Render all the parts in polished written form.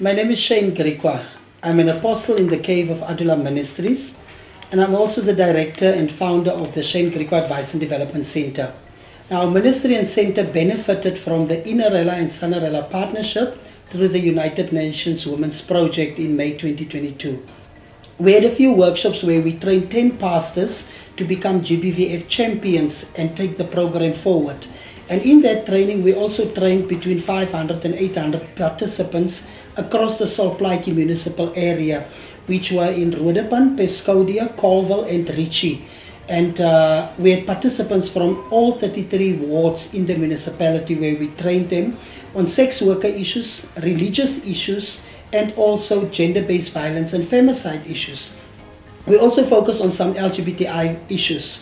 My name is Shane Griqua. I'm an apostle in the cave of Adullam Ministries, and I'm also the director and founder of the Shane Griqua Advice and Development Center. Now, our ministry and center benefited from the Inarella and Sanarella partnership through the United Nations Women's Project in May 2022. We had a few workshops where we trained 10 pastors to become GBVF champions and take the program forward. And in that training, we also trained between 500 and 800 participants across the Solplaatje municipal area, which were in Roodepan, Pescodia, Colville, and Ritchie. And we had participants from all 33 wards in the municipality where we trained them on sex worker issues, religious issues, and also gender-based violence and femicide issues. We also focus on some LGBTI issues.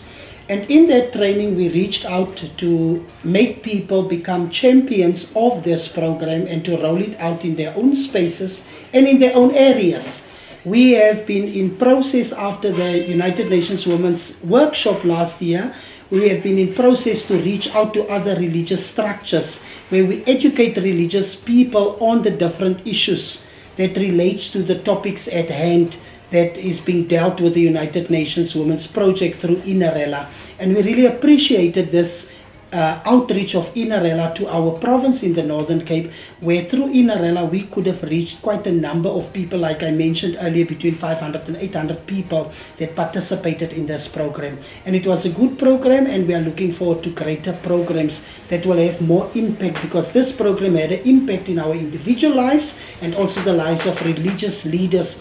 And in that training, we reached out to make people become champions of this program and to roll it out in their own spaces and in their own areas. We have been in process after the United Nations Women's Workshop last year. We have been in process to reach out to other religious structures where we educate religious people on the different issues that relates to the topics at hand that is being dealt with the United Nations Women's Project through Inarella. And we really appreciated this outreach of Inarella to our province in the Northern Cape, where through Inarella we could have reached quite a number of people, like I mentioned earlier, between 500 and 800 people that participated in this program. And it was a good program, and we are looking forward to greater programs that will have more impact, because this program had an impact in our individual lives and also the lives of religious leaders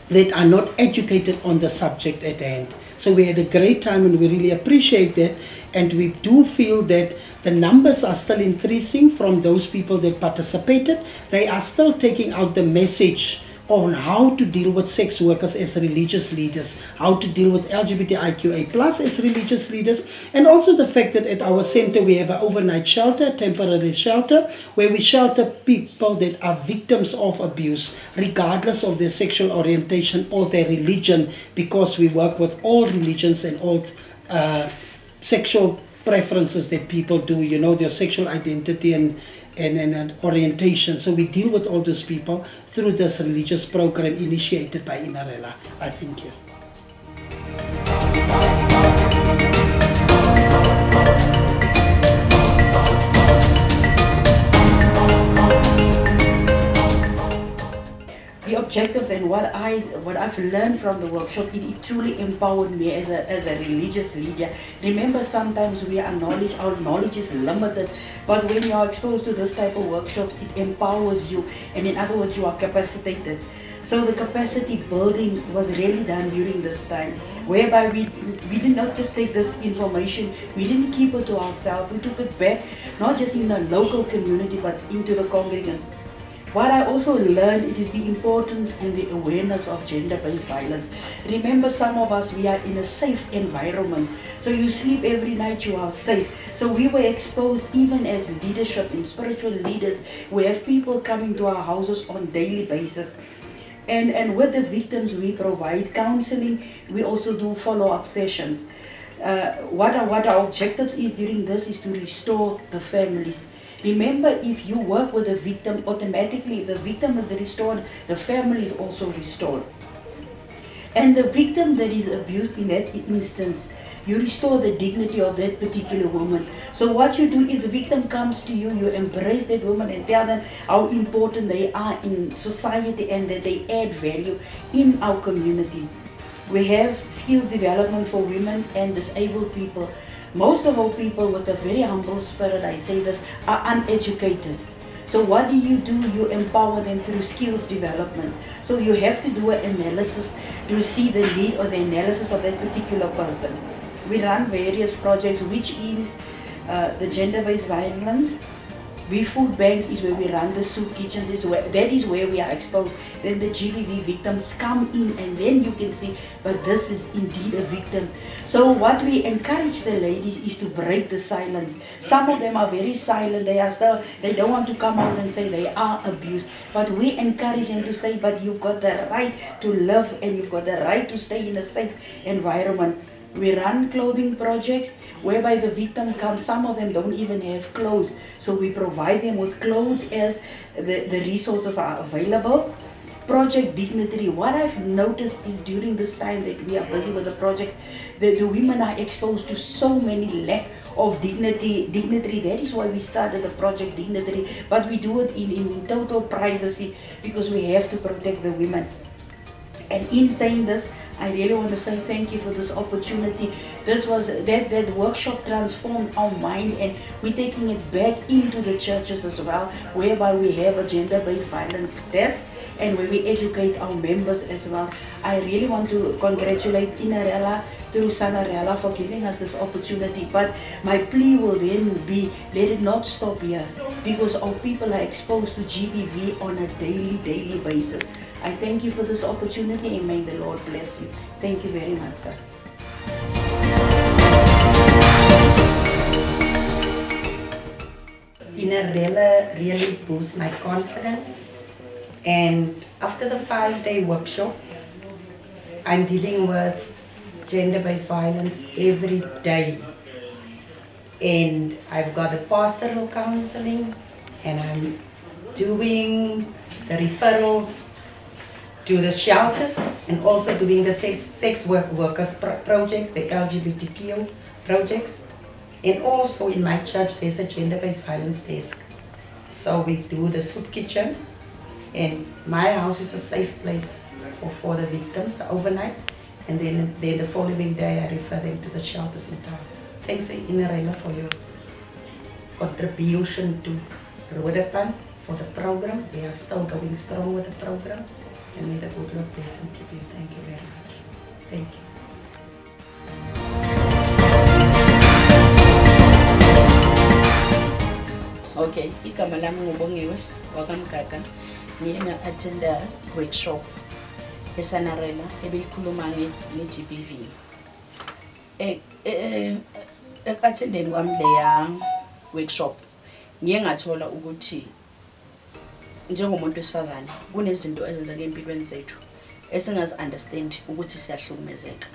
that are not educated on the subject at hand. So we had a great time, and we really appreciate that. And we do feel that the numbers are still increasing from those people that participated. They are still taking out the message on how to deal with sex workers as religious leaders, how to deal with LGBTIQA plus as religious leaders, and also the fact that at our center we have an overnight shelter, temporary shelter, where we shelter people that are victims of abuse, regardless of their sexual orientation or their religion, because we work with all religions and all sexual preferences that people do, you know, their sexual identity and orientation. So we deal with all those people through this religious program initiated by Inarella. I thank you. The objectives and what I've learned from the workshop, it truly empowered me as a religious leader. Remember, sometimes our knowledge is limited, but when you are exposed to this type of workshop, it empowers you, and in other words, you are capacitated. So the capacity building was really done during this time, whereby we did not just take this information, we didn't keep it to ourselves, we took it back, not just in the local community, but into the congregants. What I also learned, it is the importance and the awareness of gender-based violence. Remember, some of us, we are in a safe environment. So you sleep every night, you are safe. So we were exposed, even as leadership and spiritual leaders, we have people coming to our houses on a daily basis. And with the victims, we provide counseling. We also do follow-up sessions. What our objectives is during this is to restore the families. Remember, if you work with the victim, automatically if the victim is restored, the family is also restored. And the victim that is abused in that instance, you restore the dignity of that particular woman. So what you do, if the victim comes to you, you embrace that woman and tell them how important they are in society and that they add value in our community. We have skills development for women and disabled people. Most of our people with a very humble spirit, I say this, are uneducated. So what do? You empower them through skills development. So you have to do an analysis to see the need or the analysis of that particular person. We run various projects, which is the gender-based violence. We Food Bank is where we run the soup kitchens, that is where we are exposed. Then the GBV victims come in, and then you can see, but this is indeed a victim. So what we encourage the ladies is to break the silence. Some of them are very silent, they don't want to come out and say they are abused. But we encourage them to say, but you've got the right to live and you've got the right to stay in a safe environment. We run clothing projects whereby the victim comes, some of them don't even have clothes. So we provide them with clothes as the resources are available. Project Dignity. What I've noticed is during this time that we are busy with the project, the women are exposed to so many lack of dignity. That is why we started the Project Dignity, but we do it in total privacy because we have to protect the women. And in saying this, I really want to say thank you for this opportunity. This was that workshop transformed our mind, and we're taking it back into the churches as well, whereby we have a gender-based violence desk and where we educate our members as well. I really want to congratulate Inarella through Sanarella for giving us this opportunity. But my plea will then be, let it not stop here, because our people are exposed to GBV on a daily basis. I thank you for this opportunity and may the Lord bless you. Thank you very much, sir. Inarella really boosts my confidence, and after the 5-day workshop, I'm dealing with gender-based violence every day, and I've got the pastoral counseling, and I'm doing the referral to the shelters and also doing the sex workers projects, the LGBTQ projects. And also in my church there's a gender-based violence desk. So we do the soup kitchen, and my house is a safe place for the victims overnight, and then the following day I refer them to the shelters in town. Thanks Inarella for your contribution to Rodepan for the program. We are still going strong with the program, and may the good Lord bless and keep you. Thank you very much. Thank you. Okay, igama lami ngubongiwe wakamgaga. Ngiyena attenda workshop eSanarella ebeyikhuluma nge-GBV. Attendeni kwami leya workshop ngiye ngathola ukuthi njengomuntu wesifazane kunezinto ezenzeka empilweni zethu esingazi understand ukuthi siyahlukumezeka.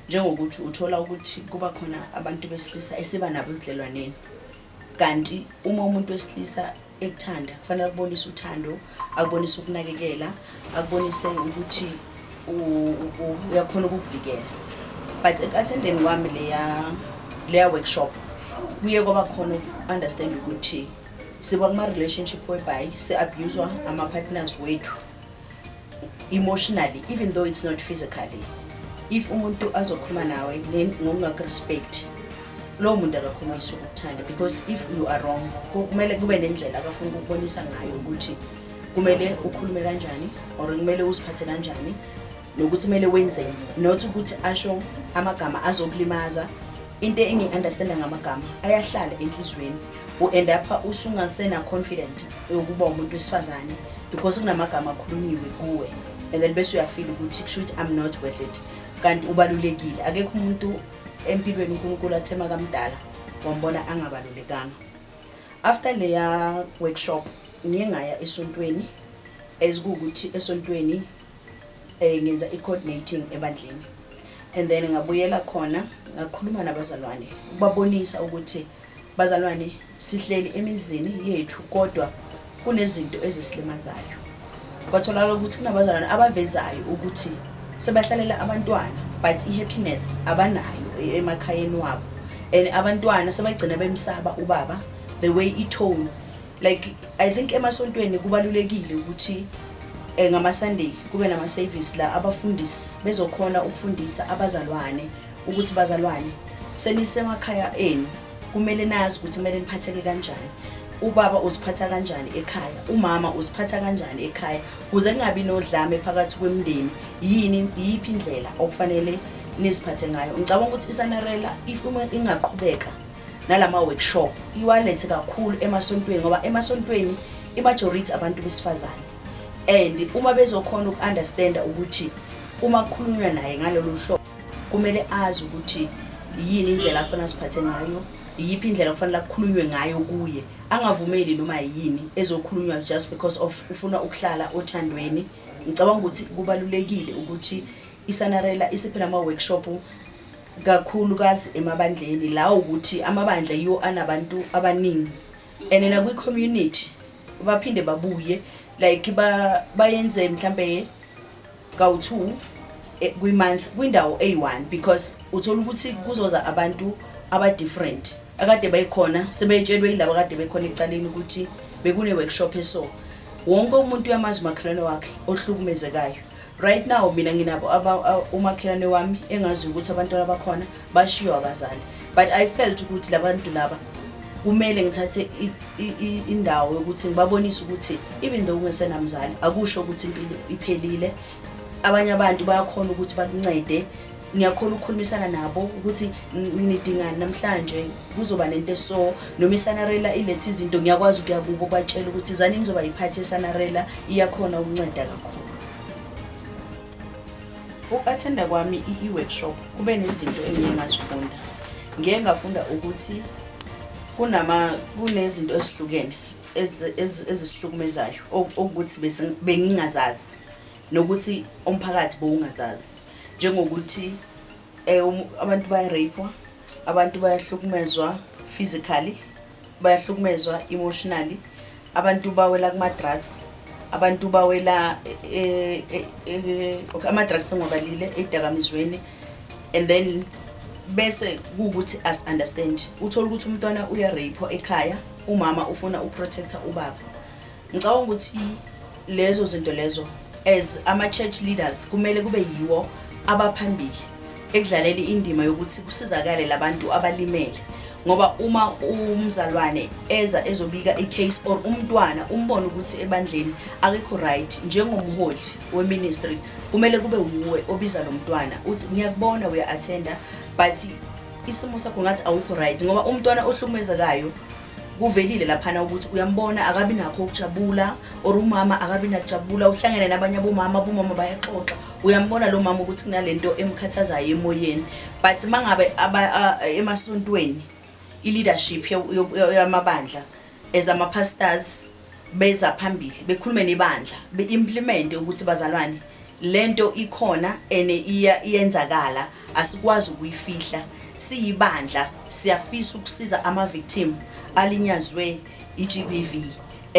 Njengokuthi uthola ukuthi kuba khona abantu besilisa esiba nabo ebudlelwaneni, kanti uma umuntu wesilisa ekuthanda kufanele akubonise uthando, akubonise ukunakekela, akubonise ukuthi uyakhona ukukuvikela. But ekattendeni kwami leya workshop kuye kwaba khona understand ukuthi siba kuma relationship whereby se-abuswa ama-partners wethu emotionally, even though it's not physically. If umuntu azokhuluma nawe ngokungakurespect, lo muntu akakhombisa ukuthanda, because if you are wrong kumele kube nendlela akafuna ukubonisa ngayo ukuthi kumele ukhulume kanjani or kumele usiphathe kanjani nokuthi kumele wenzeni, not ukuthi asho amagama azokulimaza. Into engi-understanda ngamagama ayahlala enhlizweni, u-end up usungasena confident ukuba umuntu wesifazane because kunamagama akhulunyiwe kuwe, and then bese uyafeel ukuthi kushuthi I'm not worth it, kanti ubalulekile. Akekho umuntu empilweni uNkulunkulu athema kamdala wambona angabalulekanga. After leya workshop ngiye ngaya esontweni, ezikuthi esontweni ngenza i-coordinating ebandleni, and then ngabuyela khona ngakhuluma nabazalwane babonisa ukuthi bazalwane sihleli emizini yethu kodwa kunezinto ezisilimazayo. Kwatholakala ukuthi kunabazalwane abavezayo ukuthi sebahlalela abantwana but i-happiness abanayo emakhayeni wabo, and abantwana sebagcina bemsaba ubaba the way itone. Like I think emasontweni kubalulekile ukuthi ngama Sunday kube nama service la abafundisi bezokhona ukufundisa abazalwane ukuthi bazalwane senisemakhaya enu kumele nazi ukuthi kumele niphatheke kanjani, ubaba uziphatha kanjani ekhaya, umama uziphatha kanjani ekhaya, kuze kungabi nodlame phakathi kwemndeni. Yiphi indlela okufanele niziphathe ngayo. Ngicabanga ukuthi iSanarella if uma ingaqhubeka nalama workshop iwalethe kakhulu emasontweni, ngoba emasontweni imajority abantu besifazane, and uma bezokhona ukunderstanda ukuthi uma kukhulunywa naye ngalolu hlobo kumele azi ukuthi yini indlela afanele siphathe ngayo, yiphi indlela kufanele kukhulunywe ngayo kuye, angavumeli noma yini ezokhulunywa just because of ufuna ukuhlala othandweni. Ngicabanga ukuthi kubalulekile ukuthi iSanarella isiphe nama workshop kakhulukazi emabandleni la ukuthi amabandla yiwo anabantu abaningi and na kwi-community baphinde babuye like bayenze mhlambe kawu-2 kwi-month kwindawo A1 because uthola ukuthi kuzoza abantu aba-different akade bayikhona sebetshelwe yilabo akade bekhona ecaleni ukuthi bekune-workshop eso wonke umuntu uyamazi umakhelwane wakhe ohlukumezekayo. Right now mina nginabo umakhelwane wami engazi ukuthi abantwana abakhona bashiwa abazali, but I felt ukuthi labantu laba kumele ngithathe indawo yokuthi ngibabonise ukuthi even though ungesenamzali akusho ukuthi impilo iphelile. Abanye abantu bayakhona ukuthi bakuncede, ngiyakhona ukukhulumisana nabo ukuthi nidingani namhlanje kuzoba nento eso noma isanarela ilethe izinto ngiyakwazi ukuya kubo batshela ukuthi izani nizoba yiphathi esanarela iyakhona ukunceda kakhulu. Ukathenda kwami i-workshop kube nezinto engingazifunda. Ngeke ngafunda ukuthi kunezinto ezihlukene ezisihlukumezayo ukuthi bengingazazi nokuthi umphakathi bowungazazi, njengokuthi abantu bayarapwa, abantu bayahlukumezwa physically, bayahlukumezwa emotionally, abantu bawela kuma-drugs, abantu bawela ama-drugs engobalile edakamizweni, and then bese kuukuthi as understand uthola ukuthi umntwana uyarapwa ekhaya, umama ufuna uprotector ubaba. Ngicabanga ukuthi lezo zinto lezo as ama-church leaders kumele kube yiwo abaphambili ekudlaleni indima yokuthi kusizakale labantu abalimele, ngoba uma umzalwane ezobika i-case or umntwana umbone ukuthi ebandleni akekho right, njengomholi we-ministry kumele kube wuwe obiza lo mntwana uthi ngiyakubona uya-attenda but isimo sakho ngathi awukho right, ngoba umntwana ohlukumezekayo kuvelile laphana ukuthi uyambona akabi nakho ukujabula or umama akabi nakujabula, uhlangene nabanye abomama bayaxoxa, uyambona lo mama ukuthi kunalento emkhathazayo emoyeni. But mangabe emasontweni i-leadership yamabandla as ama-pastors beza phambili bekhulume nebandla be-implement ukuthi bazalwane lento ikhona ene iyenzakala, asikwazi ukuyifihla, siyibandla siyafisa ukusiza ama-victim alinyazwe i-GBV.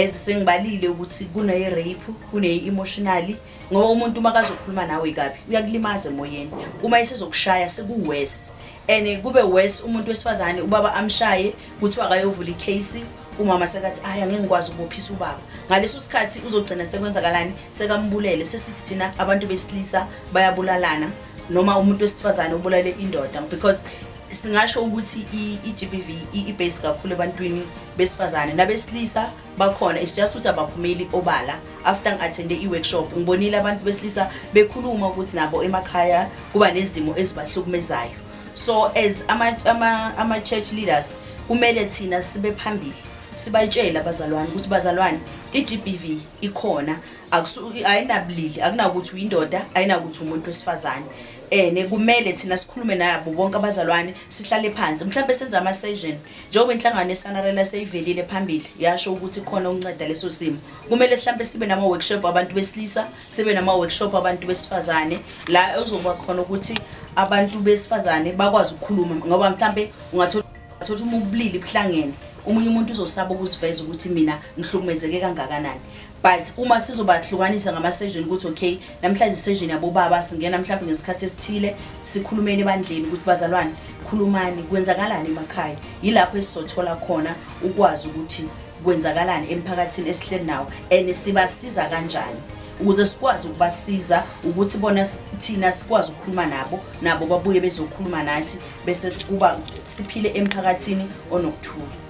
Sengibalile ukuthi kune-rape, kune-emotionally, ngoba umuntu makazokhuluma nawe kabi uyakulimaza emoyeni, uma esezokushaya sekuworse, and kube worse umuntu wesifazane ubaba amshaye kuthiwa akayovula i-case, umama sekathi aya ngeke ngikwazi ukubophisa ubaba. Ngaleso sikhathi uzogcina sekwenzakalani, sekambulele, sesithi thina abantu besilisa bayabulalana noma umuntu wesifazane ubulale indoda, because singasho ukuthi i-GBV i-base kakhulu ebantwini besifazane nabesilisa bakhona. It's just ukuthi abaphumeli obala. After ngi-attende i-workshop ngibonile abantu besilisa bekhuluma ukuthi nabo emakhaya kuba nezimo ezibahlukumezayo. So as ama-church leaders kumele thina sibe phambili sibatshela abazalwane ukuthi bazalwane i-GBV ikhona, ayinabulili, akunakuthi uyindoda, ayinakuthi umuntu wesifazane. Kumele thina sikhulume nabo bonke abazalwane, sihlale phansi mhlawumbe senze ama-session njengoba inhlangano yesanarela seyivelile phambili yasho ukuthi khona ukunceda leso simo. Kumele mhlawumbe sibe nama-workshop abantu besilisa, sibe nama-workshop abantu besifazane la uzoba khona ukuthi abantu besifazane bakwazi ukukhuluma, ngoba mhlawumbe ungathola uma ubulili buhlangene umunye umuntu uzosaba ukuziveza ukuthi mina ngihlukumezeke kangakanani. But uma sizobahlukanisa ngama-session ukuthi okay namhlanje i-session yabo baba singena mhlawumbe ngesikhathi esithile sikhulumeni ebandleni ukuthi bazalwane khulumani kwenzakalani emakhaya, yilapho esizothola khona ukwazi ukuthi kwenzakalani emphakathini esihleli nawo and sibasiza kanjani ukuze sikwazi ukubasiza ukuthi bona thina sikwazi ukukhuluma nabo babuye bezokhuluma nathi bese kuba siphile emphakathini onokuthula.